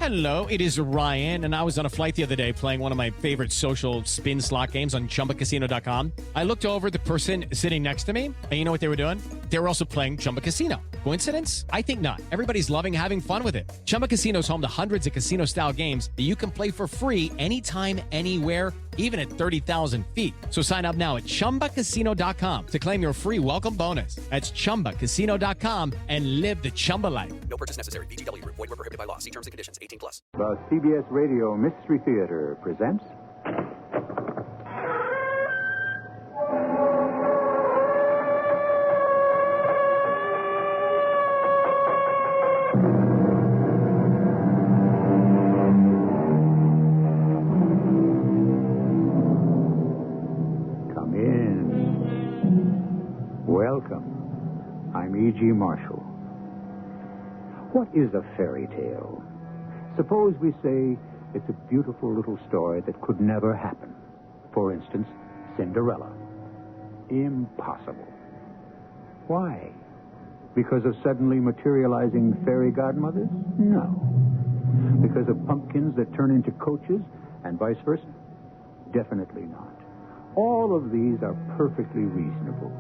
Hello, it is Ryan, and I was on a flight the other day playing one of my favorite social spin slot games on ChumbaCasino.com. I looked over at the person sitting next to me, and you know what they were doing? They were also playing Chumba Casino. Coincidence? I think not. Everybody's loving having fun with it. Chumba Casino is home to hundreds of casino-style games that you can play for free anytime, anywhere, even at 30,000 feet. So sign up now at ChumbaCasino.com to claim your free welcome bonus. That's ChumbaCasino.com and live the Chumba life. No purchase necessary. VGW. Void where prohibited by law. See terms and conditions. 18 plus. The CBS Radio Mystery Theater presents... Come in. Welcome. I'm E.G. Marshall. What is a fairy tale? Suppose we say it's a beautiful little story that could never happen. For instance, Cinderella. Impossible. Why? Because of suddenly materializing fairy godmothers? No. Because of pumpkins that turn into coaches and vice versa? Definitely not. All of these are perfectly reasonable.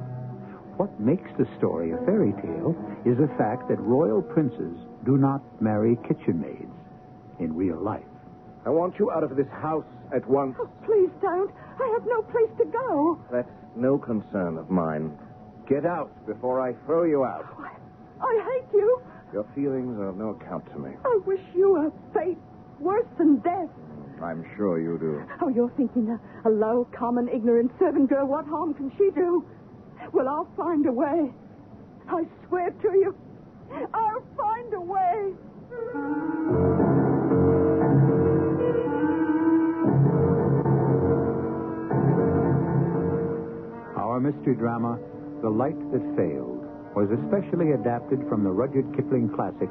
What makes the story a fairy tale is the fact that royal princes do not marry kitchen maids in real life. I want you out of this house at once. Oh, please don't. I have no place to go. That's no concern of mine. Get out before I throw you out. I hate you. Your feelings are of no account to me. I wish you a fate worse than death. I'm sure you do. Oh, you're thinking a low, common, ignorant servant girl. What harm can she do? Well, I'll find a way. I swear to you, I'll find a way. Our mystery drama, The Light That Failed, was especially adapted from the Rudyard Kipling classic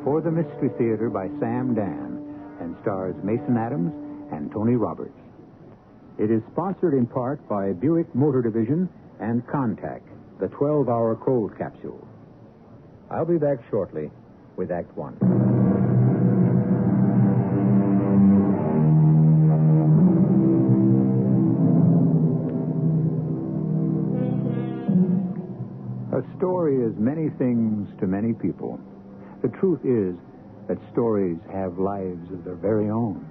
For the Mystery Theater by Sam Dan and stars Mason Adams and Tony Roberts. It is sponsored in part by Buick Motor Division and Contact, the 12-hour cold capsule. I'll be back shortly with Act One. A story is many things to many people. The truth is that stories have lives of their very own.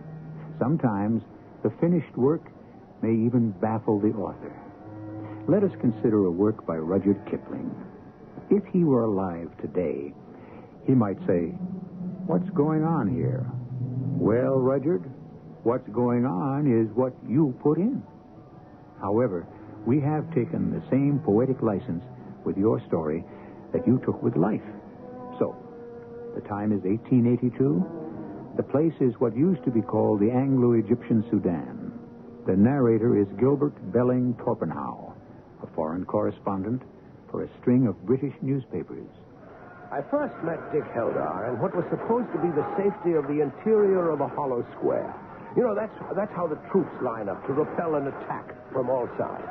Sometimes the finished work may even baffle the author. Let us consider a work by Rudyard Kipling. If he were alive today, he might say, "What's going on here?" Well, Rudyard, what's going on is what you put in. However, we have taken the same poetic license with your story that you took with life. So, the time is 1882. The place is what used to be called the Anglo-Egyptian Sudan. The narrator is Gilbert Belling Torpenhow, a foreign correspondent for a string of British newspapers. I first met Dick Heldar in what was supposed to be the safety of the interior of a hollow square. You know, that's how the troops line up to repel an attack from all sides.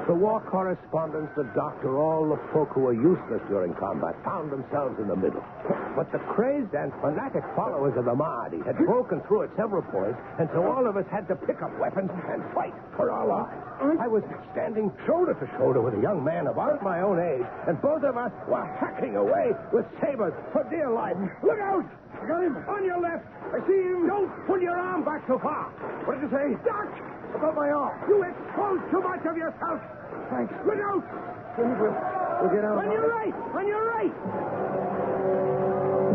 The war correspondents, the doctor, all the folk who were useless during combat found themselves in the middle. But the crazed and fanatic followers of the Mahdi had broken through at several points, and so all of us had to pick up weapons and fight for our lives. I was standing shoulder to shoulder with a young man about my own age, and both of us were hacking away with sabers for dear life. Look out! I got him on your left. I see him. Don't pull your arm back so far. What did you say? Duck! Above my arm. You expose too much of yourself. Thanks. Look out! We'll get out. On your right! On your right!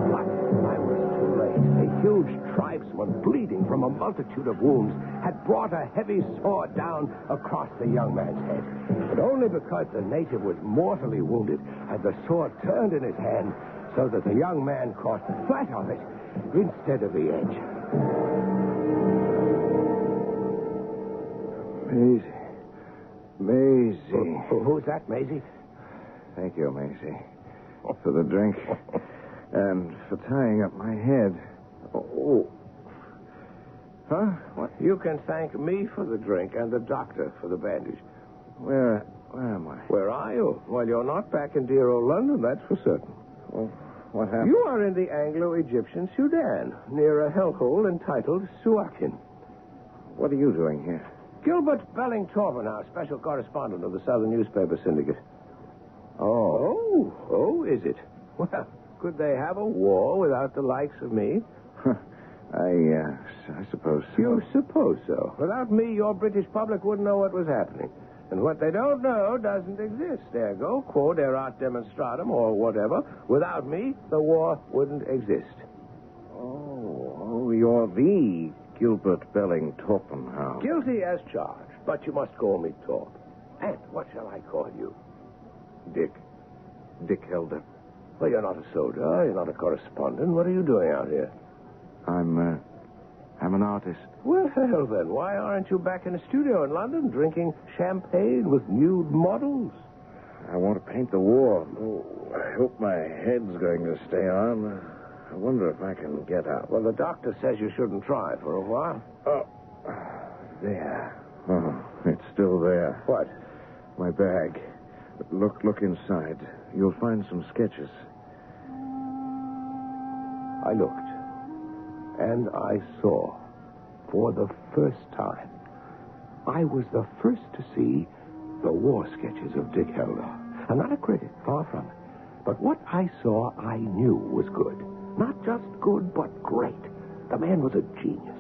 But I was too late. A huge tribesman, bleeding from a multitude of wounds, had brought a heavy sword down across the young man's head. But only because the native was mortally wounded had the sword turned in his hand so that the young man caught the flat of it instead of the edge. Maisie. Who's that, Maisie? Thank you, Maisie, for the drink and for tying up my head. Oh. Huh? What? You can thank me for the drink and the doctor for the bandage. Where am I? Where are you? Well, you're not back in dear old London, that's for certain. Well, What happened? You are in the Anglo-Egyptian Sudan, near a hellhole entitled Suakin. What are you doing here? Gilbert Belling Torpenhouse, special correspondent of the Southern Newspaper Syndicate. Oh, is it? Well, could they have a war without the likes of me? I suppose so. You suppose so. Without me, your British public wouldn't know what was happening. And what they don't know doesn't exist. Ergo, quod erat demonstratum, or whatever. Without me, the war wouldn't exist. Oh, you're the Gilbert Belling Torpenhouse. Guilty as charged, but you must call me Torp. And what shall I call you? Dick. Dick Helder. Well, you're not a soldier. You're not a correspondent. What are you doing out here? I'm an artist. Well, then, why aren't you back in a studio in London drinking champagne with nude models? I want to paint the war. Oh, I hope my head's going to stay on. I wonder if I can get out. Well, the doctor says you shouldn't try for a while. Oh, there. Oh, it's still there. What? My bag. Look inside. You'll find some sketches. I looked, and I saw, for the first time, I was the first to see the war sketches of Dick Helder. I'm not a critic, far from it. But what I saw, I knew was good. Not just good, but great. The man was a genius.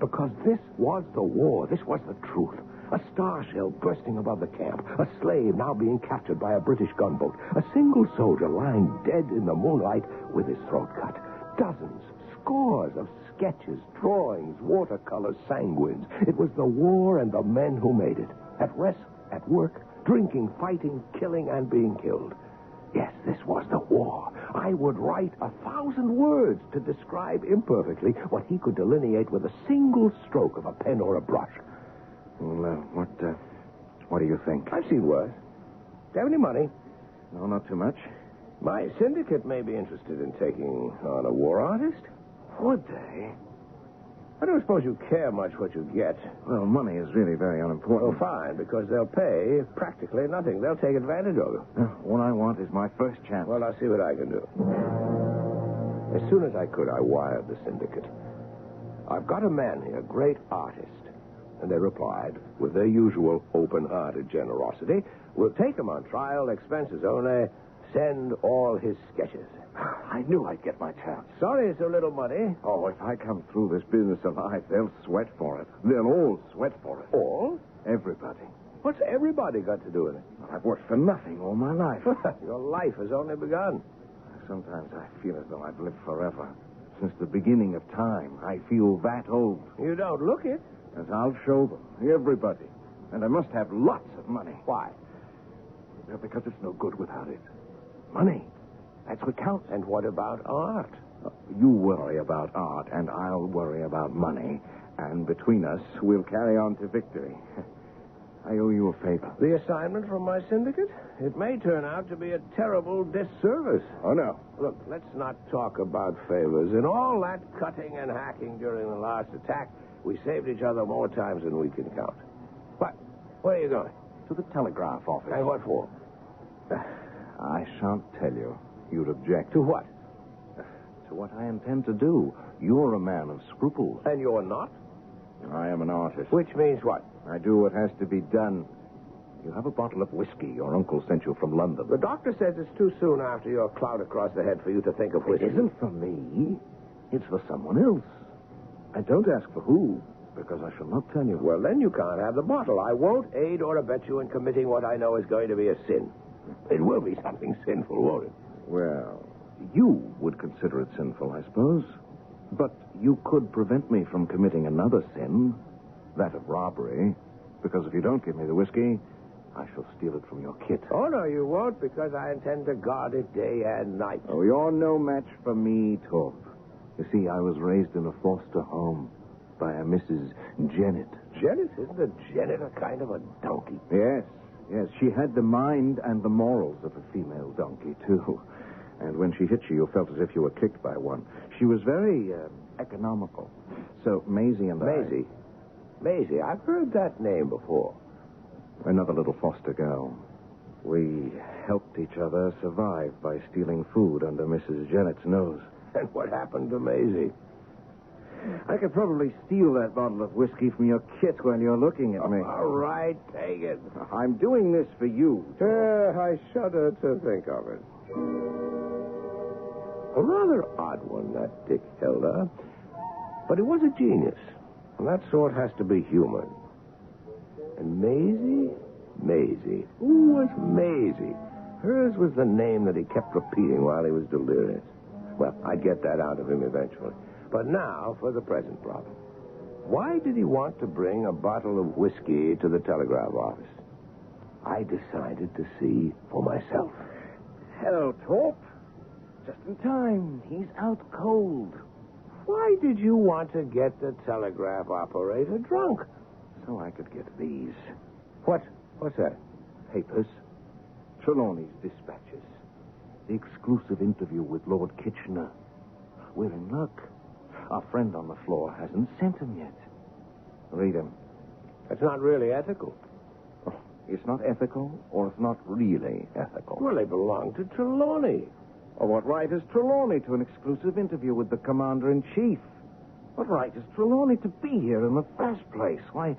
Because this was the war. This was the truth. A star shell bursting above the camp. A slave now being captured by a British gunboat. A single soldier lying dead in the moonlight with his throat cut. Dozens, scores of sketches, drawings, watercolors, sanguines. It was the war and the men who made it. At rest, at work, drinking, fighting, killing, and being killed. Yes, this was the war. I would write 1,000 words to describe imperfectly what he could delineate with a single stroke of a pen or a brush. Well, what do you think? I've seen worse. Do you have any money? No, not too much. My syndicate may be interested in taking on a war artist. Would they? I don't suppose you care much what you get. Well, money is really very unimportant. Well, fine, because they'll pay practically nothing. They'll take advantage of you. What I want is my first chance. Well, I'll see what I can do. As soon as I could, I wired the syndicate. I've got a man here, great artist. And they replied, with their usual open-hearted generosity, we'll take him on trial, expenses only, send all his sketches. I knew I'd get my chance. Sorry it's a little money. Oh, if I come through this business alive, they'll sweat for it. They'll all sweat for it. All? Everybody. What's everybody got to do with it? I've worked for nothing all my life. Your life has only begun. Sometimes I feel as though I've lived forever. Since the beginning of time, I feel that old. You don't look it. As I'll show them, everybody. And I must have lots of money. Why? Well, because it's no good without it. Money. That's what counts. And what about art? You worry about art, and I'll worry about money. And between us, we'll carry on to victory. I owe you a favor. The assignment from my syndicate? It may turn out to be a terrible disservice. Oh, no. Look, let's not talk about favors. In all that cutting and hacking during the last attack, we saved each other more times than we can count. What? Where are you going? To the telegraph office. And what for? I shan't tell you. You'd object. To what? To what I intend to do. You're a man of scruples. And you're not? I am an artist. Which means what? I do what has to be done. You have a bottle of whiskey your uncle sent you from London. The doctor says it's too soon after your cloud across the head for you to think of whiskey. It isn't for me. It's for someone else. I don't ask for who, because I shall not tell you. Well, then you can't have the bottle. I won't aid or abet you in committing what I know is going to be a sin. It will be something sinful, won't it? Well, you would consider it sinful, I suppose. But you could prevent me from committing another sin, that of robbery, because if you don't give me the whiskey, I shall steal it from your kit. Oh, no, you won't, because I intend to guard it day and night. Oh, you're no match for me, Torp. You see, I was raised in a foster home by a Mrs. Jennett. Jennett? Isn't a Jennett a kind of a donkey? Yes. She had the mind and the morals of a female donkey, too. And when she hit you, you felt as if you were kicked by one. She was very economical. So Maisie and Maisie, I've heard that name before. Another little foster girl. We helped each other survive by stealing food under Mrs. Jennett's nose. And what happened to Maisie? I could probably steal that bottle of whiskey from your kit while you're looking at me. All right, take it. I'm doing this for you. I shudder to think of it. A rather odd one, that Dick Helder. But he was a genius. And that sort has to be human. And Maisie. Who was Maisie? Hers was the name that he kept repeating while he was delirious. Well, I'd get that out of him eventually. But now for the present problem. Why did he want to bring a bottle of whiskey to the telegraph office? I decided to see for myself. Hello, Torp. Just in time. He's out cold. Why did you want to get the telegraph operator drunk? So I could get these What's that? papers. Trelawney's dispatches. The exclusive interview with Lord Kitchener. We're in luck. Our friend on the floor hasn't sent him yet. Read him. That's not really ethical. Oh, it's not ethical, or it's not really ethical. Well, they belong to Trelawney. Or what right has Trelawney to an exclusive interview with the Commander-in-Chief? What right has Trelawney to be here in the first place? Why,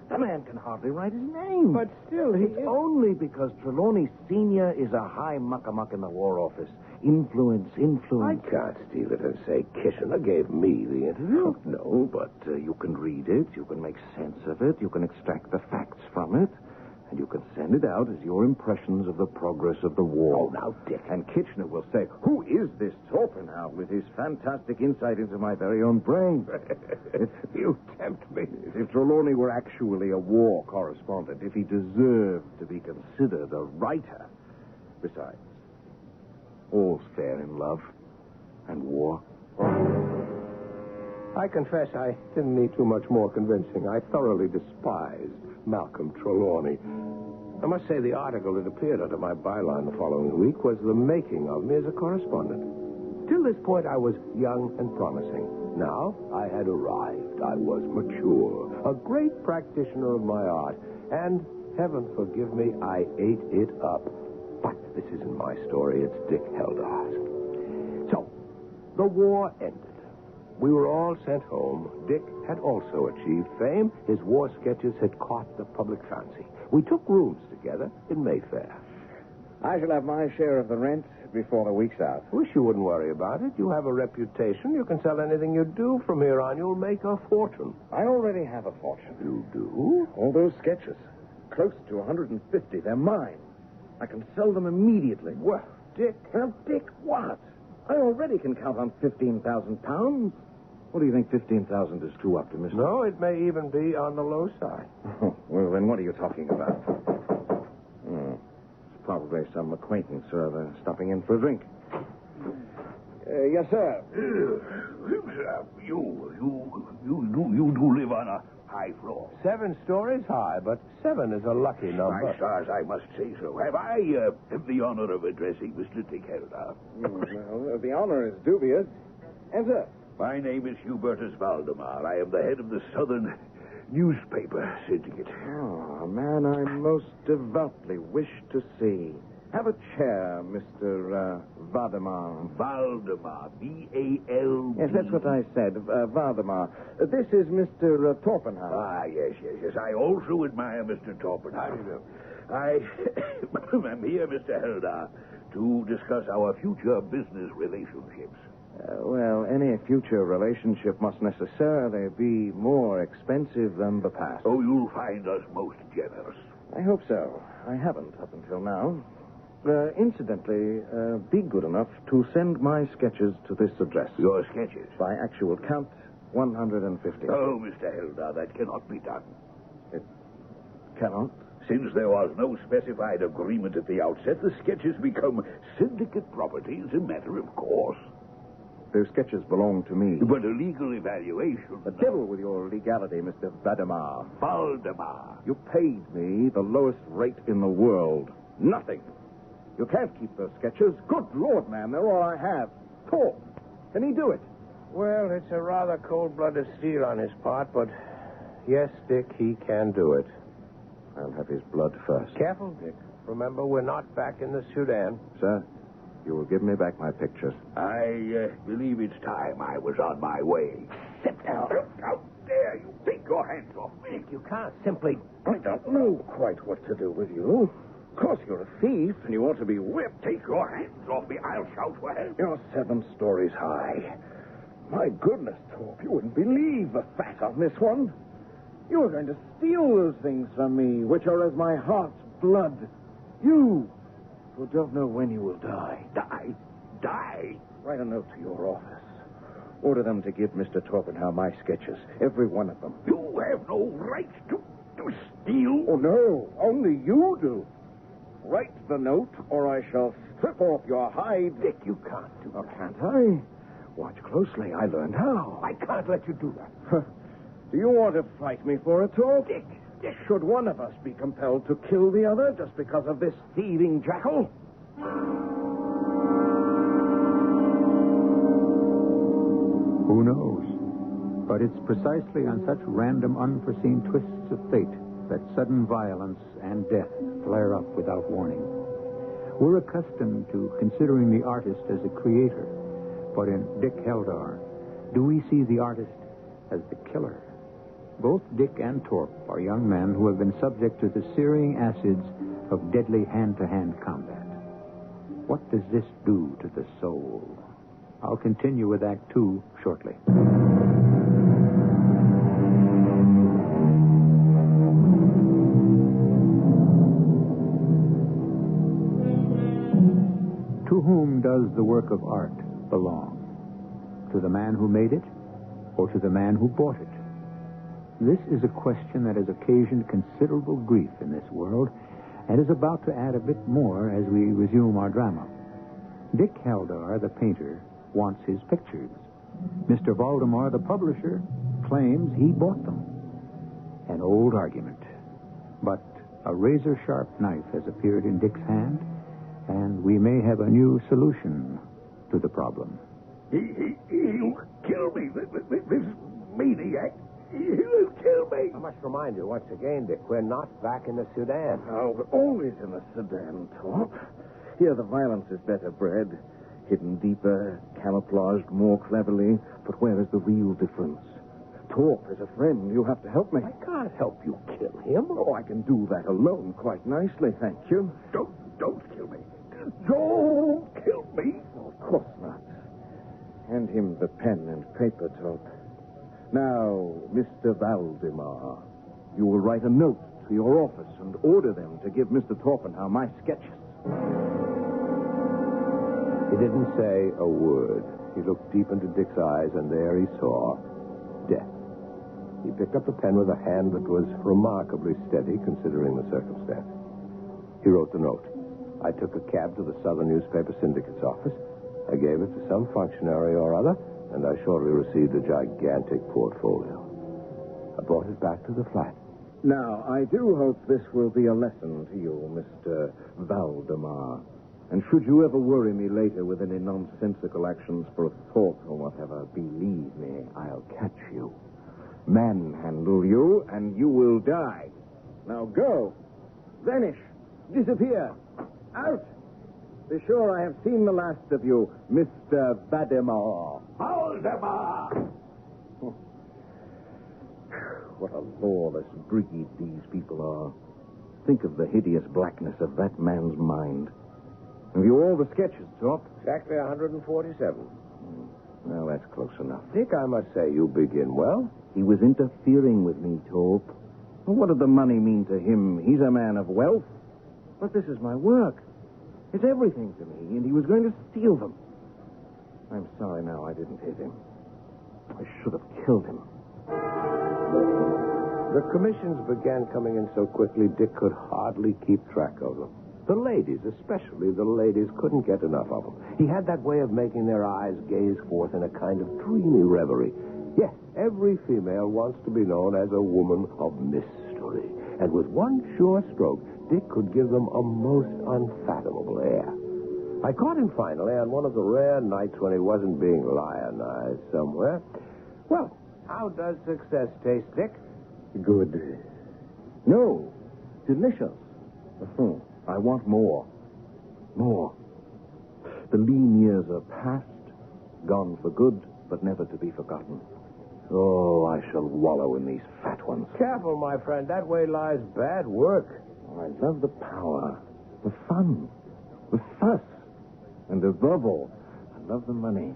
the man can hardly write his name. But still, It's only because Trelawney Sr. is a high muck-a-muck in the War Office. Influence. I can't steal it and say Kitchener gave me the interview. No, but you can read it, you can make sense of it, you can extract the facts from it, and you can send it out as your impressions of the progress of the war. Oh, now, Dick. And Kitchener will say, who is this Torpenhow with his fantastic insight into my very own brain? You tempt me. If Trelawney were actually a war correspondent, if he deserved to be considered a writer. Besides, all's fair in love and war. I confess I didn't need too much more convincing. I thoroughly despised Malcolm Trelawney. I must say the article that appeared under my byline the following week was the making of me as a correspondent. Till this point, I was young and promising. Now, I had arrived. I was mature, a great practitioner of my art, and, heaven forgive me, I ate it up. But this isn't my story, it's Dick Heldar's. So, the war ended. We were all sent home. Dick had also achieved fame. His war sketches had caught the public fancy. We took rooms together in Mayfair. I shall have my share of the rent before the week's out. Wish you wouldn't worry about it. You have a reputation. You can sell anything you do from here on. You'll make a fortune. I already have a fortune. You do? All those sketches. Close to 150. They're mine. I can sell them immediately. Well, Dick. Now, Dick, what? I already can count on 15,000 pounds. What do you think 15,000 is too optimistic? No, it may even be on the low side. Oh, well, then what are you talking about? It's probably some acquaintance or other stopping in for a drink. Yes, sir. You do live on a high floor. 7 stories high, but 7 is a lucky number. My stars, I must say so. Have I the honor of addressing Mr. Dick Helder? Well, the honor is dubious. Enter. My name is Hubertus Valdemar. I am the head of the Southern Newspaper Syndicate. Oh, a man I most devoutly wish to see. Have a chair, Mr. Valdemar. Valdemar, V-A-L... Yes, that's what I said, Valdemar. This is Mr. Torpenhow. Ah, yes. I also admire Mr. Torpenhow. I am here, Mr. Helder, to discuss our future business relationships. Well, any future relationship must necessarily be more expensive than the past. Oh, you'll find us most generous. I hope so. I haven't up until now. Incidentally, be good enough to send my sketches to this address. Your sketches? By actual count, 150. Oh, Mr. Helder, that cannot be done. It cannot? Since there was no specified agreement at the outset, the sketches become syndicate property as a matter of course. Those sketches belong to me. But a legal evaluation... The devil with your legality, Mr. Valdemar. Valdemar. You paid me the lowest rate in the world. Nothing. You can't keep those sketches. Good Lord, man, they're all I have. Torp, can he do it? Well, it's a rather cold-blooded steal on his part, but yes, Dick, he can do it. I'll have his blood first. Careful, Dick. Remember, we're not back in the Sudan. Sir, you will give me back my pictures. I believe it's time I was on my way. Sit down. How dare you take your hands off me? You can't simply... I don't know quite what to do with you. Of course, you're a thief, and you ought to be whipped. Take your hands off me. I'll shout for help. You're 7 stories high. My goodness, Torp, you wouldn't believe the fat on this one. You were going to steal those things from me, which are as my heart's blood. You, who don't know when you will die. Die? Die? Write a note to your office. Order them to give Mr. Torpenhow my sketches, every one of them. You have no right to steal. Oh, no, only you do. Write the note, or I shall strip off your hide. Dick, you can't do Oh, that. can't I? Watch closely. I learned how. I can't let you do that. Do you want to fight me for it, Torp? Dick. Should one of us be compelled to kill the other just because of this thieving jackal? Who knows? But it's precisely on such random, unforeseen twists of fate that sudden violence and death flare up without warning. We're accustomed to considering the artist as a creator, but in Dick Heldar, do we see the artist as the killer? Both Dick and Torp are young men who have been subject to the searing acids of deadly hand-to-hand combat. What does this do to the soul? I'll continue with Act 2 shortly. To whom does the work of art belong? To the man who made it, or to the man who bought it? This is a question that has occasioned considerable grief in this world and is about to add a bit more as we resume our drama. Dick Heldar, the painter, wants his pictures. Mr. Valdemar, the publisher, claims he bought them. An old argument. But a razor-sharp knife has appeared in Dick's hand, and we may have a new solution to the problem. He'll kill me. This maniac. He'll kill me. I must remind you once again, Dick, we're not back in the Sudan. Oh, we're always in the Sudan, Torp. Here the violence is better bred, hidden deeper, camouflaged more cleverly. But where is the real difference? Torp is a friend. You have to help me. I can't help you kill him. Oh, I can do that alone quite nicely, thank you. Don't kill me. Don't kill me. Oh, of course not. Hand him the pen and paper, Torp. Now, Mr. Valdemar, you will write a note to your office and order them to give Mr. Torpenhow my sketches. He didn't say a word. He looked deep into Dick's eyes, and there he saw death. He picked up the pen with a hand that was remarkably steady, considering the circumstance. He wrote the note. I took a cab to the Southern Newspaper Syndicate's office. I gave it to some functionary or other, and I shortly received a gigantic portfolio. I brought it back to the flat. Now, I do hope this will be a lesson to you, Mr. Valdemar. And should you ever worry me later with any nonsensical actions for a thought or whatever, believe me, I'll catch you, manhandle you, and you will die. Now go. Vanish. Disappear. Out. Be sure I have seen the last of you, Mr. Valdemar. Valdemar! What a lawless breed these people are. Think of the hideous blackness of that man's mind. Have you all the sketches, Torp? Exactly 147. Well, that's close enough. Dick, I must say, you begin well. He was interfering with me, Torp. Well, what did the money mean to him? He's a man of wealth. But this is my work. It's everything to me, and he was going to steal them. I'm sorry now I didn't hit him. I should have killed him. The commissions began coming in so quickly, Dick could hardly keep track of them. The ladies, especially the ladies, couldn't get enough of him. He had that way of making their eyes gaze forth in a kind of dreamy reverie. Yes, every female wants to be known as a woman of mystery. And with one sure stroke, Dick could give them a most unfathomable air. I caught him finally on one of the rare nights when he wasn't being lionized somewhere. Well, how does success taste, Dick? Good. No, delicious. I want more. More. The lean years are past, gone for good, but never to be forgotten. Oh, I shall wallow in these fat ones. Careful, my friend. That way lies bad work. Oh, I love the power, the fun, the fuss, and above all, I love the money.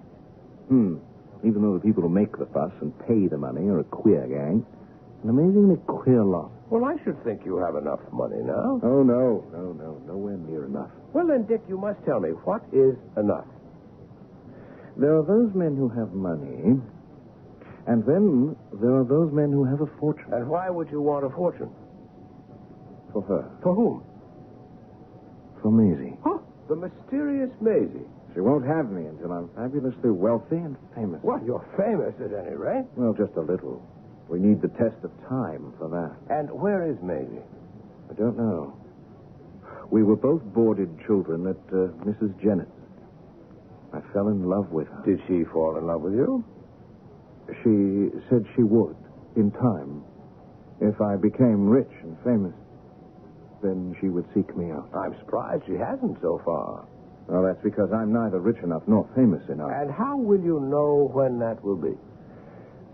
Even though the people who make the fuss and pay the money are a queer gang. An amazingly queer lot. Well, I should think you have enough money now. Oh, no. Nowhere near enough. Well, then, Dick, you must tell me, what is enough? There are those men who have money, and then there are those men who have a fortune. And why would you want a fortune? For her. For whom? For Maisie. Huh? The mysterious Maisie. She won't have me until I'm fabulously wealthy and famous. Well, you're famous at any rate. Well, just a little. We need the test of time for that. And where is Maisie? I don't know. We were both boarded children at Mrs. Jennett's. I fell in love with her. Did she fall in love with you? She said she would, in time. If I became rich and famous, then she would seek me out. I'm surprised she hasn't so far. Well, that's because I'm neither rich enough nor famous enough. And how will you know when that will be?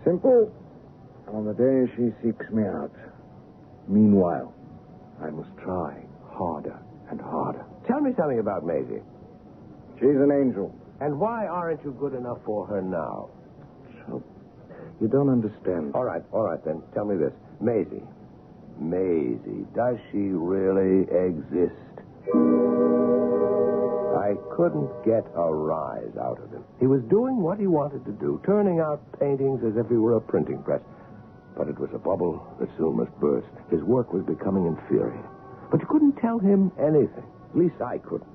Simple. On the day she seeks me out. Meanwhile, I must try harder and harder. Tell me something about Maisie. She's an angel. And why aren't you good enough for her now? So, you don't understand. All right, then. Tell me this. Maisie, does she really exist? I couldn't get a rise out of him. He was doing what he wanted to do, turning out paintings as if he were a printing press. But it was a bubble that soon must burst. His work was becoming inferior. But you couldn't tell him anything. At least I couldn't.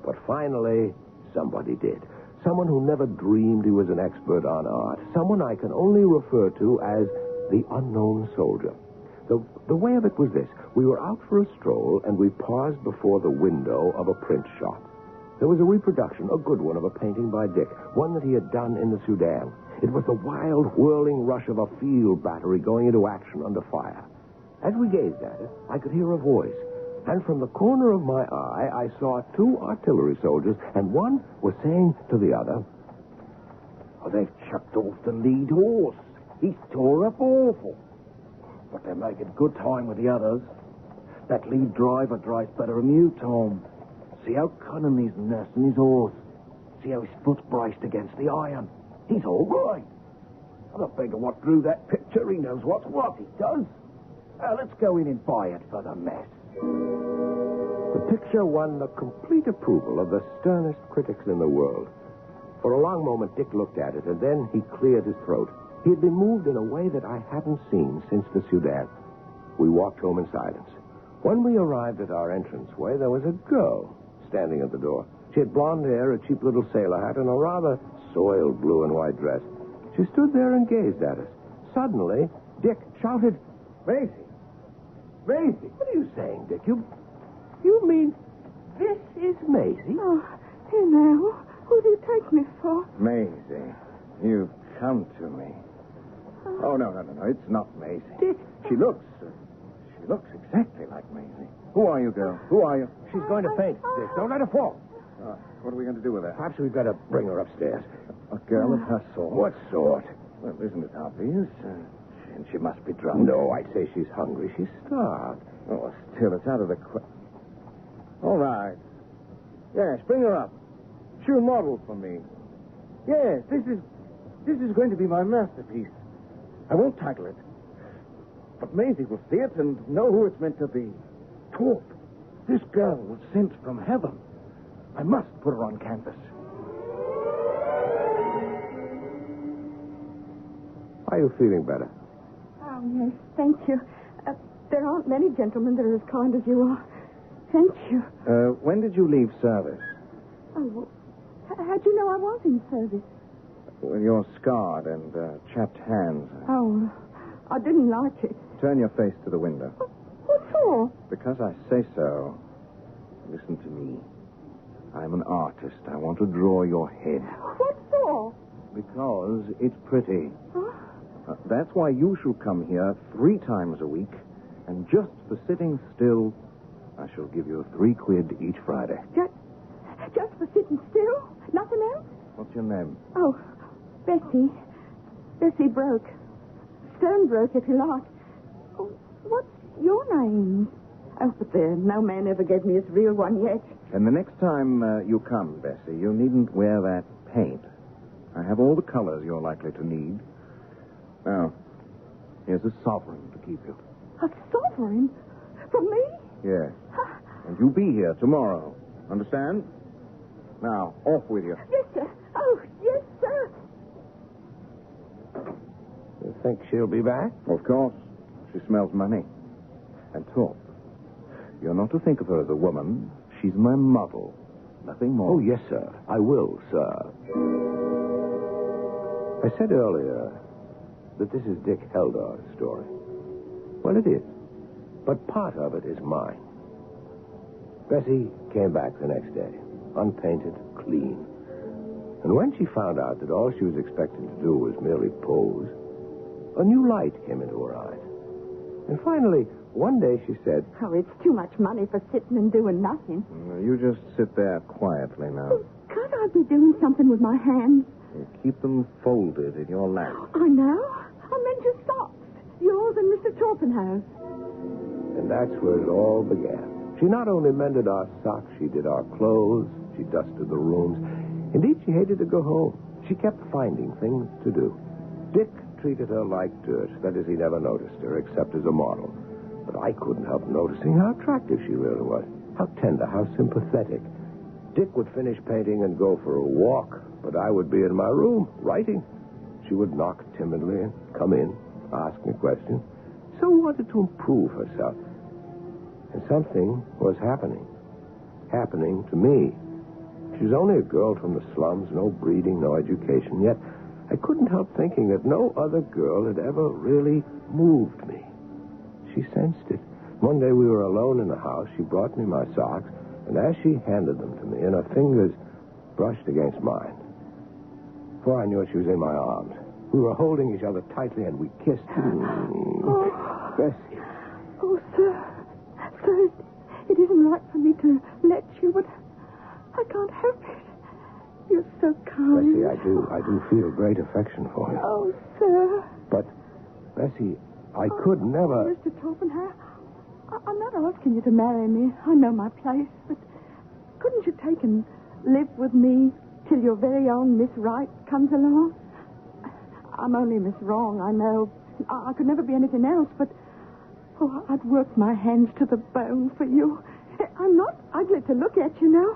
But finally, somebody did. Someone who never dreamed he was an expert on art. Someone I can only refer to as the unknown soldier. The way of it was this. We were out for a stroll, and we paused before the window of a print shop. There was a reproduction, a good one, of a painting by Dick, one that he had done in the Sudan. It was the wild, whirling rush of a field battery going into action under fire. As we gazed at it, I could hear a voice. And from the corner of my eye, I saw two artillery soldiers, and one was saying to the other, "Oh, they've chucked off the lead horse. He's tore up awful. But they're making good time with the others. That lead driver drives better than you, Tom. See how cunning he's nursing his horse. See how his foot's braced against the iron. He's all right. I'm not beggar what drew that picture. He knows what's what, he does. Let's go in and buy it for the mess." The picture won the complete approval of the sternest critics in the world. For a long moment, Dick looked at it, and then he cleared his throat. He had been moved in a way that I hadn't seen since the Sudan. We walked home in silence. When we arrived at our entranceway, there was a girl standing at the door. She had blonde hair, a cheap little sailor hat, and a rather soiled blue and white dress. She stood there and gazed at us. Suddenly, Dick shouted, "Maisie! Maisie! What are you saying, Dick? You mean this is Maisie?" Oh, here now. Who do you take me for? Maisie, you've come to me. Oh, no. It's not Maisie. Dick. She looks exactly like Maisie. Who are you, girl? Who are you? She's going to faint, Dick. Don't let her fall. What are we going to do with her? Perhaps we'd better bring her upstairs. A girl of her sort. What sort? Well, isn't it obvious? And she must be drunk. No, I'd say she's hungry. She's starved. Oh, still, it's out of the question. All right. Yes, bring her up. She'll model for me. Yes, this is going to be my masterpiece. I won't title it. But Maisie will see it and know who it's meant to be. Torp, this girl was sent from heaven. I must put her on canvas. Are you feeling better? Oh, yes, thank you. There aren't many gentlemen that are as kind as you are. Thank you. When did you leave service? Oh, how'd you know I was in service? With your scarred and chapped hands. Oh, I didn't like it. Turn your face to the window. What for? Because I say so. Listen to me. I'm an artist. I want to draw your head. What for? Because it's pretty. Huh? That's why you shall come here 3 times a week, and just for sitting still, I shall give you 3 quid each Friday. Just for sitting still? Nothing else? What's your name? Oh, Bessie. Bessie Broke. Stone Broke, if you like. Oh, what's your name? Oh, but there, no man ever gave me his real one yet. And the next time you come, Bessie, you needn't wear that paint. I have all the colors you're likely to need. Now, here's a sovereign to keep you. A sovereign? From me? Yes. And you'll be here tomorrow. Understand? Now, off with you. Yes, sir. Oh, yes, sir. You think she'll be back? Of course. She smells money. And talk. You're not to think of her as a woman. She's my model. Nothing more. Oh, yes, sir. I will, sir. I said earlier that this is Dick Heldar's story. Well, it is. But part of it is mine. Bessie came back the next day, unpainted, clean. And when she found out that all she was expected to do was merely pose, a new light came into her eyes. And finally, one day she said, Oh, it's too much money for sitting and doing nothing. You just sit there quietly now. Can't I be doing something with my hands? And keep them folded in your lap. I know. I meant your socks. Yours and Mr. Torpenhow's. and that's where it all began. She not only mended our socks, she did our clothes, she dusted the rooms. Indeed, she hated to go home. She kept finding things to do. Dick treated her like dirt. That is, he never noticed her, except as a model. But I couldn't help noticing how attractive she really was. How tender, how sympathetic. Dick would finish painting and go for a walk, but I would be in my room, writing. She would knock timidly and come in, ask me questions. So wanted to improve herself. And something was happening. Happening to me. She was only a girl from the slums, no breeding, no education. Yet I couldn't help thinking that no other girl had ever really moved me. She sensed it. One day we were alone in the house. She brought me my socks, and as she handed them to me, and her fingers brushed against mine, before I knew it, she was in my arms. We were holding each other tightly, and we kissed. Oh. Bessie. Oh, sir. Sir, it isn't right for me to let you, but I can't help it. You're so kind. Bessie, I do feel great affection for you. Oh, sir. But, Bessie, I could never... Mr. Torpenhow, I'm not asking you to marry me. I know my place, but couldn't you take and live with me till your very own Miss Right comes along? I'm only Miss Wrong, I know. I could never be anything else, but... Oh, I'd work my hands to the bone for you. I'm not ugly to look at, you know.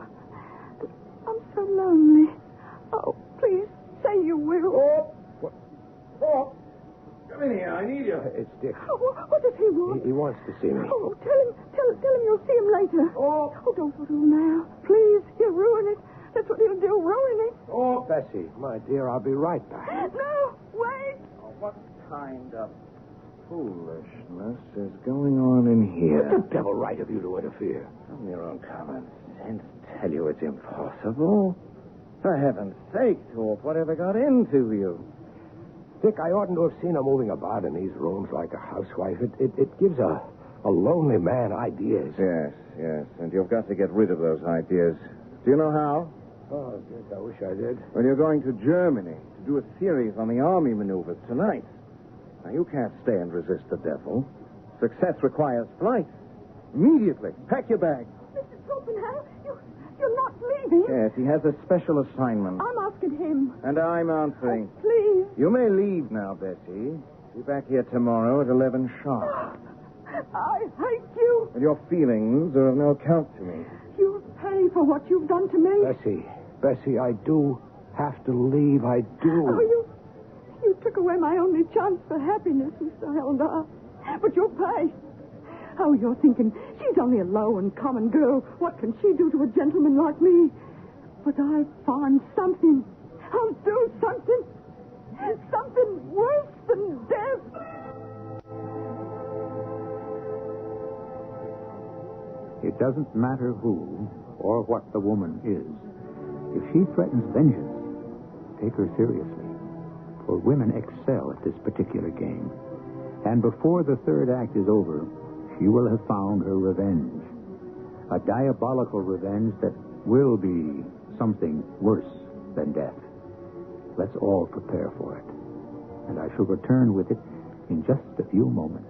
I'm so lonely. Oh, please, say you will. Oh! What? Oh! Come in here, I need you. It's Dick. Oh, what does he want? He wants to see me. Oh, tell him you'll see him later. Oh! Oh, don't do it now. Please, he'll ruin it. That's what he'll do, ruin it. Oh, Bessie, my dear, I'll be right back. No, wait. Oh, what kind of foolishness is going on in here? What the devil right of you to interfere? From your own common sense, tell you it's impossible. For heaven's sake, Torp, whatever got into you? Dick, I oughtn't to have seen her moving about in these rooms like a housewife. It gives a lonely man ideas. Yes, and you've got to get rid of those ideas. Do you know how? Oh, Dick, I wish I did. Well, you're going to Germany to do a series on the army maneuvers tonight. Now, you can't stay and resist the devil. Success requires flight. Immediately. Pack your bag. Mr. Torpenhow, you're not leaving. Yes, he has a special assignment. I'm asking him. And I'm answering. Please. You may leave now, Bessie. Be back here tomorrow at 11 sharp. I hate you. And your feelings are of no account to me. You'll pay for what you've done to me. Bessie, I do have to leave. I do. Oh, you took away my only chance for happiness, Mr. Heldar. But you'll pay. Oh, you're thinking, she's only a low and common girl. What can she do to a gentleman like me? But I'll find something. I'll do something. Something worse than death. It doesn't matter who or what the woman is. If she threatens vengeance, take her seriously. For women excel at this particular game. And before the third act is over, she will have found her revenge. A diabolical revenge that will be something worse than death. Let's all prepare for it. And I shall return with it in just a few moments.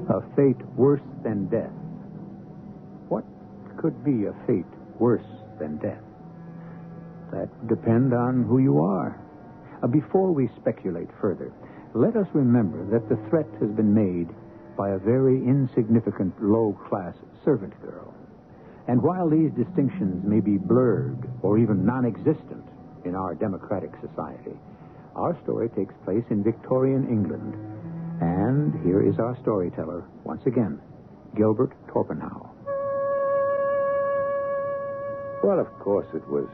A fate worse than death. What could be a fate worse than death? That would depend on who you are. Before we speculate further, let us remember that the threat has been made by a very insignificant low-class servant girl. And while these distinctions may be blurred or even non-existent in our democratic society, our story takes place in Victorian England. And here is our storyteller, once again, Gilbert Torpenhow. Well, of course it was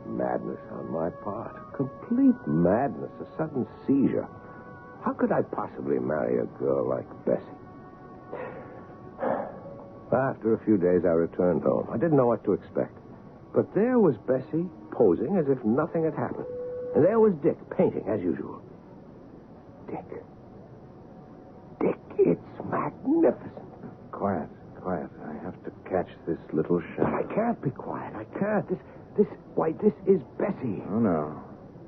madness on my part. Complete madness, a sudden seizure. How could I possibly marry a girl like Bessie? After a few days, I returned home. I didn't know what to expect. But there was Bessie posing as if nothing had happened. And there was Dick painting as usual. Dick, it's magnificent. Quiet. I have to catch this little But shadow. I can't be quiet. I can't. This is Bessie. Oh, no.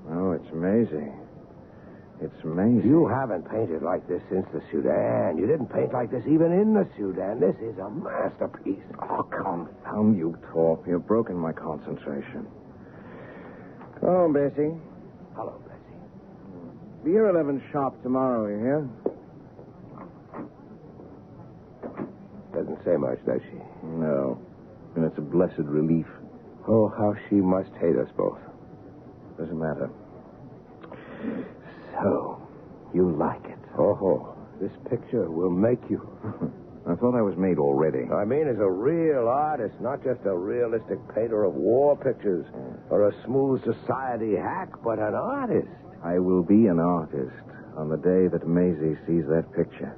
No, it's Maisie. It's Maisie. You haven't painted like this since the Sudan. You didn't paint like this even in the Sudan. This is a masterpiece. Oh, confound you, Torp. You've broken my concentration. Oh, Bessie. Hello, Bessie. Be here 11 sharp tomorrow, you hear? Doesn't say much, does she? No. And it's a blessed relief. Oh, how she must hate us both. Doesn't matter. So, you like it? Oh, this picture will make you. I thought I was made already. I mean, as a real artist, not just a realistic painter of war pictures or a smooth society hack, but an artist. I will be an artist on the day that Maisie sees that picture.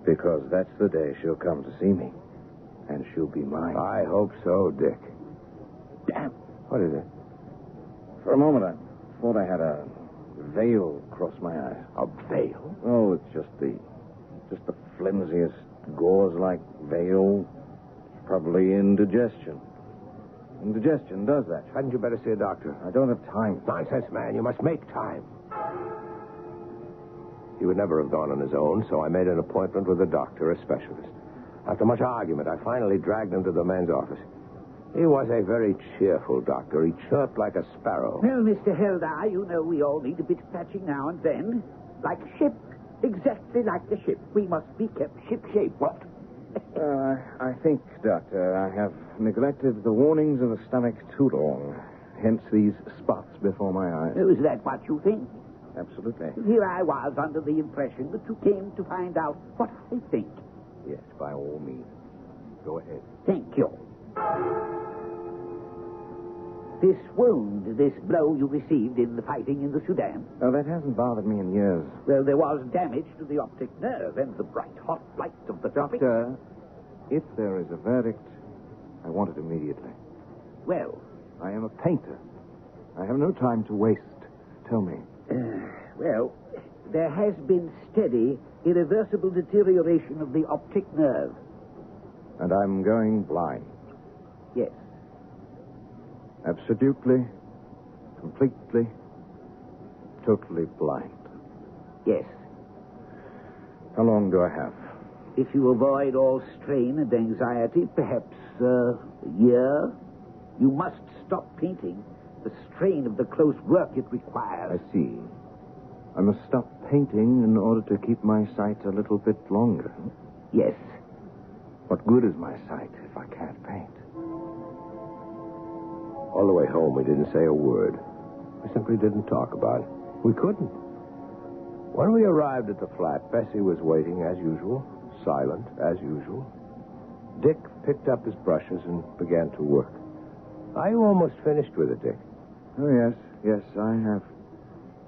Because that's the day she'll come to see me. And she'll be mine. I hope so, Dick. Damn. What is it? For a moment, I thought I had a veil across my eyes. A veil? Oh, it's just the flimsiest gauze-like veil. Probably indigestion. Indigestion does that. Hadn't you better see a doctor? I don't have time. Nonsense, man. You must make time. He would never have gone on his own, so I made an appointment with a doctor, a specialist. After much argument, I finally dragged him to the man's office. He was a very cheerful doctor. He chirped like a sparrow. Well, Mr. Heldar, you know we all need a bit of patching now and then. Like a ship. Exactly like the ship. We must be kept ship-shape. What? I think, Doctor, I have neglected the warnings of the stomach too long. Hence these spots before my eyes. Oh, is that what you think? Absolutely. Here I was under the impression that you came to find out what I think. Yes, by all means. Go ahead. Thank you. This wound, this blow you received in the fighting in the Sudan. Oh, that hasn't bothered me in years. Well, there was damage to the optic nerve and the bright, hot light of the tropics. Doctor, if there is a verdict, I want it immediately. Well, I am a painter. I have no time to waste. Tell me. Well, there has been steady, irreversible deterioration of the optic nerve. And I'm going blind. Yes. Absolutely, completely, totally blind. Yes. How long do I have? If you avoid all strain and anxiety, perhaps a year. You must stop painting. The strain of the close work it requires. I see. I must stop painting in order to keep my sight a little bit longer. Yes. What good is my sight if I can't paint? All the way home, we didn't say a word. We simply didn't talk about it. We couldn't. When we arrived at the flat, Bessie was waiting as usual, silent as usual. Dick picked up his brushes and began to work. Are you almost finished with it, Dick? Oh, yes, I have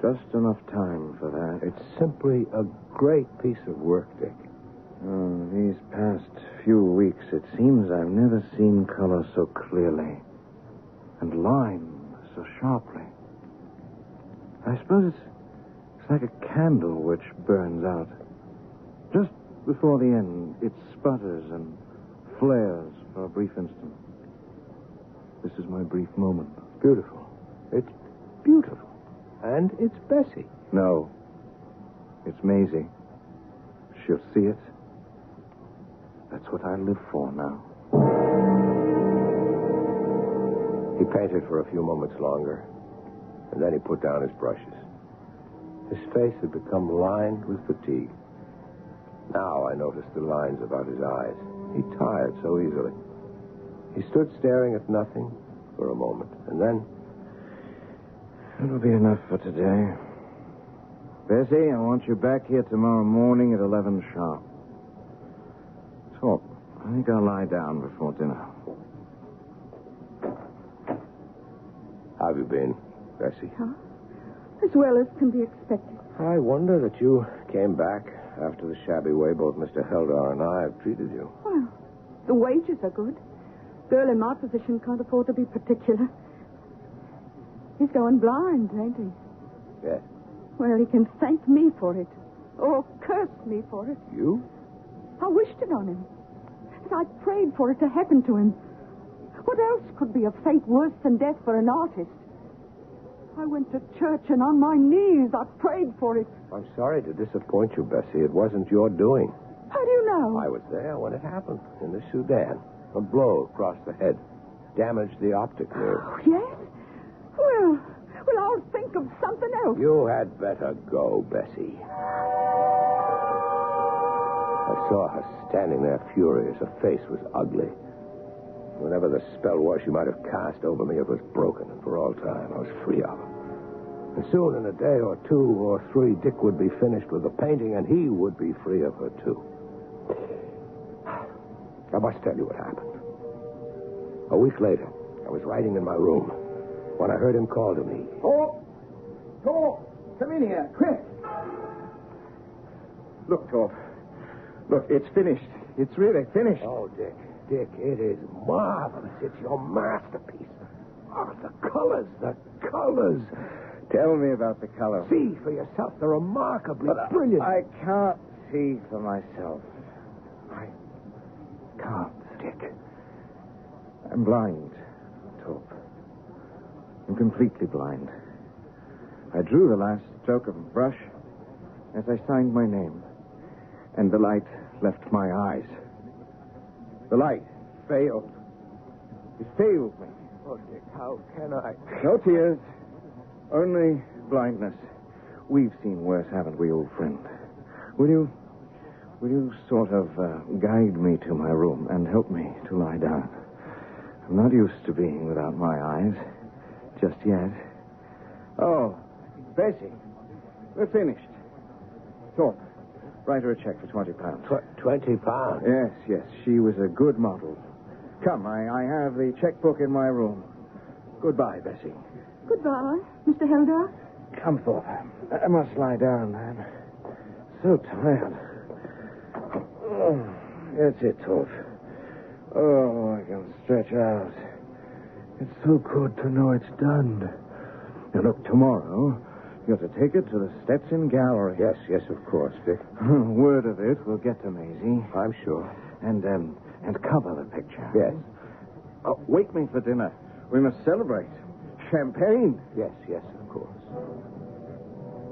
just enough time for that. It's simply a great piece of work, Dick. Oh, these past few weeks, it seems I've never seen color so clearly and line so sharply. I suppose it's like a candle which burns out. Just before the end, it sputters and flares for a brief instant. This is my brief moment. Beautiful. It's beautiful. And it's Bessie. No. It's Maisie. She'll see it. That's what I live for now. He painted for a few moments longer, and then he put down his brushes. His face had become lined with fatigue. Now I noticed the lines about his eyes. He tired so easily. He stood staring at nothing for a moment, and then... It'll be enough for today. Bessie, I want you back here tomorrow morning at 11 sharp. Talk. I think I'll lie down before dinner. How have you been, Bessie? Huh? As well as can be expected. I wonder that you came back after the shabby way both Mr. Heldar and I have treated you. Well, the wages are good. Girl in my position can't afford to be particular. He's going blind, ain't he? Yes. Well, he can thank me for it. Or curse me for it. You? I wished it on him. And I prayed for it to happen to him. What else could be a fate worse than death for an artist? I went to church and on my knees I prayed for it. I'm sorry to disappoint you, Bessie. It wasn't your doing. How do you know? I was there when it happened, in the Sudan. A blow across the head. Damaged the optic nerve. Oh, yes? Well, I'll think of something else. You had better go, Bessie. I saw her standing there furious. Her face was ugly. Whatever the spell was she might have cast over me, it was broken, and for all time I was free of her. And soon, in a day or 2 or 3, Dick would be finished with the painting, and he would be free of her, too. I must tell you what happened. A week later, I was writing in my room when I heard him call to me. Torp, come in here, quick. Look, Torp. Look, it's finished. It's really finished. Oh, Dick, it is marvelous. It's your masterpiece. Oh, the colors. Tell me about the color. See for yourself. They're remarkably brilliant. I can't see for myself. I can't. Dick. I'm blind, Torp. I'm completely blind. I drew the last stroke of a brush as I signed my name, and the light left my eyes. The light failed. It failed me. Oh, Dick, how can I? No tears. Only blindness. We've seen worse, haven't we, old friend? Will you sort of guide me to my room and help me to lie down? I'm not used to being without my eyes. Just yet. Oh, Bessie. We're finished. Talk. Write her a check for £20. £20? Yes. She was a good model. Come, I have the checkbook in my room. Goodbye, Bessie. Goodbye, Mr. Heldar. Come, Thorpe. I must lie down. I'm so tired. Oh, that's it, Thorpe. Oh, I can stretch out. It's so good to know it's done. Now, look, tomorrow, you're to take it to the Stetson Gallery. Yes, of course, Dick. Word of it will get to Maisie. I'm sure. And cover the picture. Yes. Oh, wake me for dinner. We must celebrate. Champagne. Yes, of course.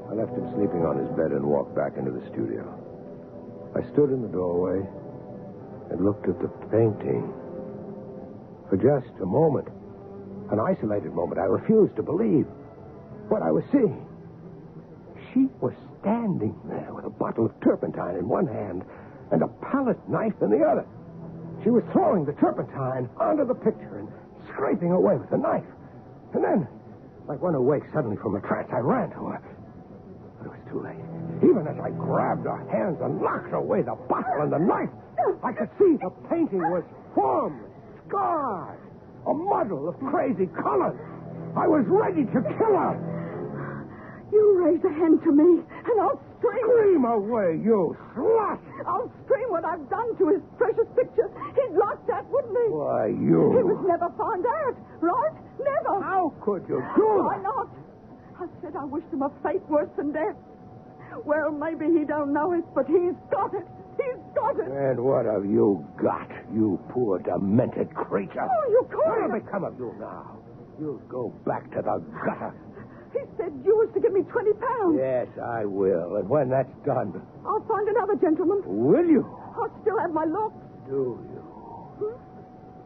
I left him sleeping on his bed and walked back into the studio. I stood in the doorway and looked at the painting. For just a moment, an isolated moment, I refused to believe what I was seeing. She was standing there with a bottle of turpentine in one hand and a palette knife in the other. She was throwing the turpentine onto the picture and scraping away with the knife. And then, like one awake suddenly from a trance, I ran to her. But it was too late. Even as I grabbed her hands and knocked away the bottle and the knife, I could see the painting was formless, scarred, a muddle of crazy colors. I was ready to kill her. You raise a hand to me, and I'll scream. Scream away, you slut! I'll scream what I've done to his precious picture. He'd like that, wouldn't he? Why, you... He was never found out, right? Never. How could you do Why that? not? I said I wished him a fate worse than death. Well, maybe he don't know it, but he's got it. He's got it. And what have you got, you poor demented creature? Oh, you called What'll him. become of you now? You'll go back to the gutter. He said you was to give me 20 pounds. Yes, I will. And when that's done, I'll find another gentleman. will you? I'll still have my looks. Do you?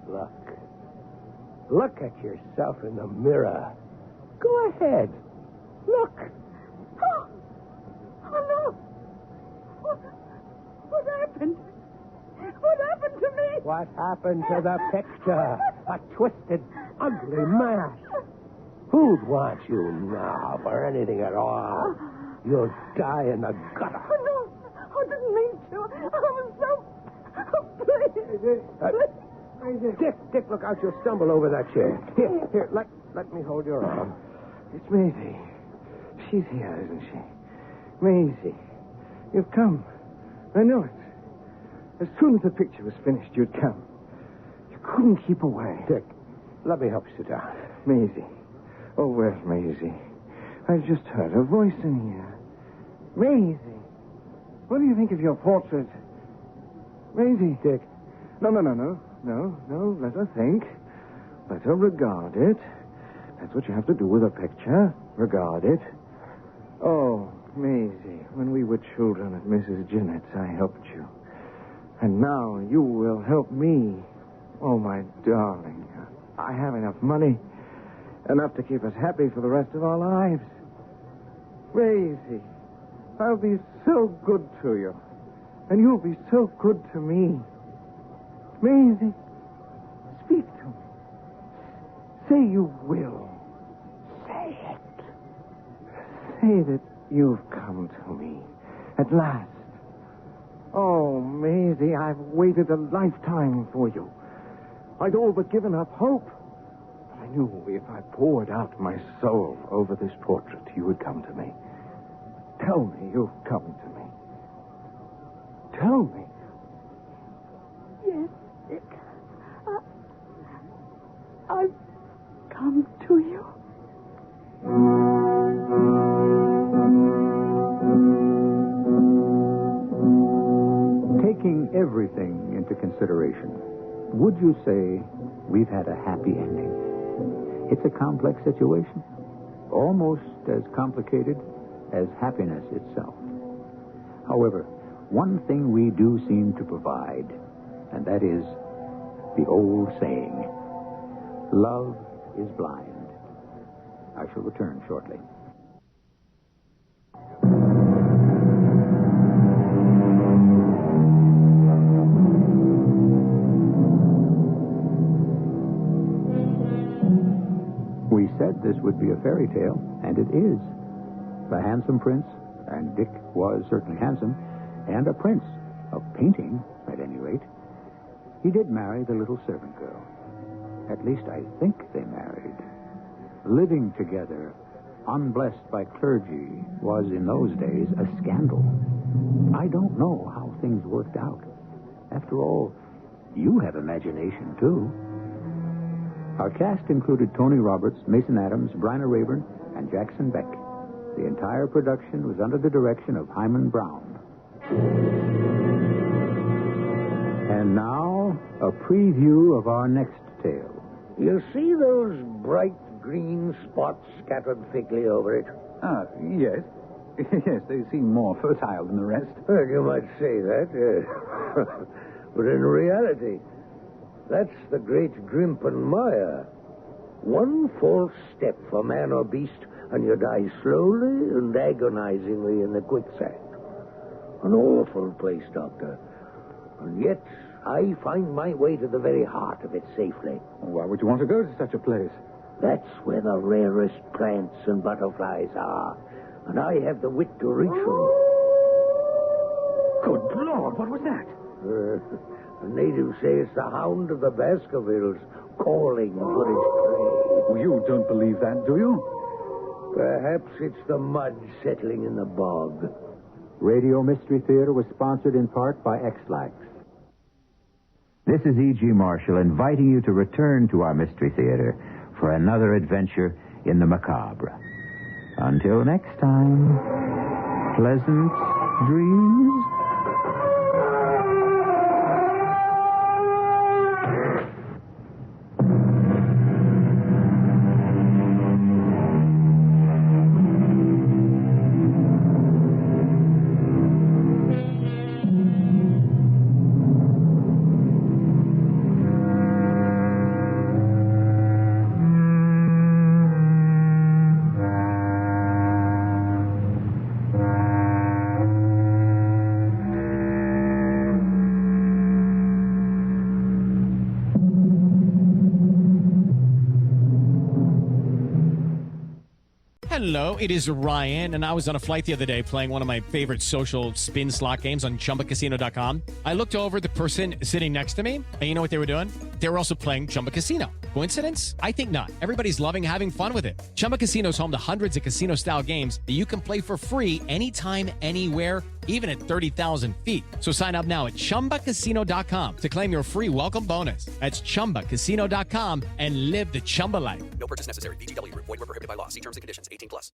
Look. Look at yourself in the mirror. Go ahead. Look. Oh, no. What happened? What happened to me? What happened to the picture? A twisted, ugly mask. Who'd want you now for anything at all? You'll die in the gutter. Oh, no. I didn't mean to. I was so... Please. Dick, look out. You'll stumble over that chair. Here, let me hold your arm. It's Maisie. She's here, isn't she? Maisie, you've come. I know it. As soon as the picture was finished, you'd come. You couldn't keep away. Dick, let me help you sit down. Maisie. Oh, where's Maisie? I've just heard a voice in here. Maisie. What do you think of your portrait? Maisie. Dick. No. Let her think. Let her regard it. That's what you have to do with a picture. Regard it. Oh, Maisie, when we were children at Mrs. Jennett's, I helped you. And now you will help me. Oh, my darling. I have enough money. Enough to keep us happy for the rest of our lives. Maisie, I'll be so good to you. And you'll be so good to me. Maisie, speak to me. Say you will. Say it. Say that you've come to me. At last. Oh, Maisie, I've waited a lifetime for you. I'd all but given up hope. But I knew if I poured out my soul over this portrait, you would come to me. Tell me you've come to me. Tell me. Yes, Dick. I've come to you. Taking everything into consideration, would you say we've had a happy ending? It's a complex situation, almost as complicated as happiness itself. However, one thing we do seem to provide, and that is the old saying, love is blind. I shall return shortly. We said this would be a fairy tale, and it is. The handsome prince, and Dick was certainly handsome, and a prince of painting, at any rate. He did marry the little servant girl. At least I think they married. Living together, unblessed by clergy, was in those days a scandal. I don't know how things worked out. After all, you have imagination, too. Our cast included Tony Roberts, Mason Adams, Bryna Rayburn, and Jackson Beck. The entire production was under the direction of Hyman Brown. And now, a preview of our next tale. You see those bright green spots scattered thickly over it? Ah, yes. Yes, they seem more fertile than the rest. Well, you might say that, yes. But in reality, that's the great Grimpen Mire. One false step for man or beast, and you die slowly and agonizingly in the quicksand. An awful place, Doctor. And yet, I find my way to the very heart of it safely. Why would you want to go to such a place? That's where the rarest plants and butterflies are. And I have the wit to reach them. Good Lord, what was that? The natives say it's the hound of the Baskervilles calling for its prey. Oh, you don't believe that, do you? Perhaps it's the mud settling in the bog. Radio Mystery Theater was sponsored in part by X-Lax. This is E.G. Marshall inviting you to return to our Mystery Theater for another adventure in the macabre. Until next time, pleasant dreams. Hello, it is Ryan, and I was on a flight the other day playing one of my favorite social spin slot games on ChumbaCasino.com. I looked over at the person sitting next to me, and you know what they were doing? They were also playing Chumba Casino. Coincidence? I think not. Everybody's loving having fun with it. Chumba Casino is home to hundreds of casino-style games that you can play for free anytime, anywhere, even at 30,000 feet. So sign up now at ChumbaCasino.com to claim your free welcome bonus. That's ChumbaCasino.com and live the Chumba life. No purchase necessary. VGW Group. Void where prohibited by law. See terms and conditions. 18+.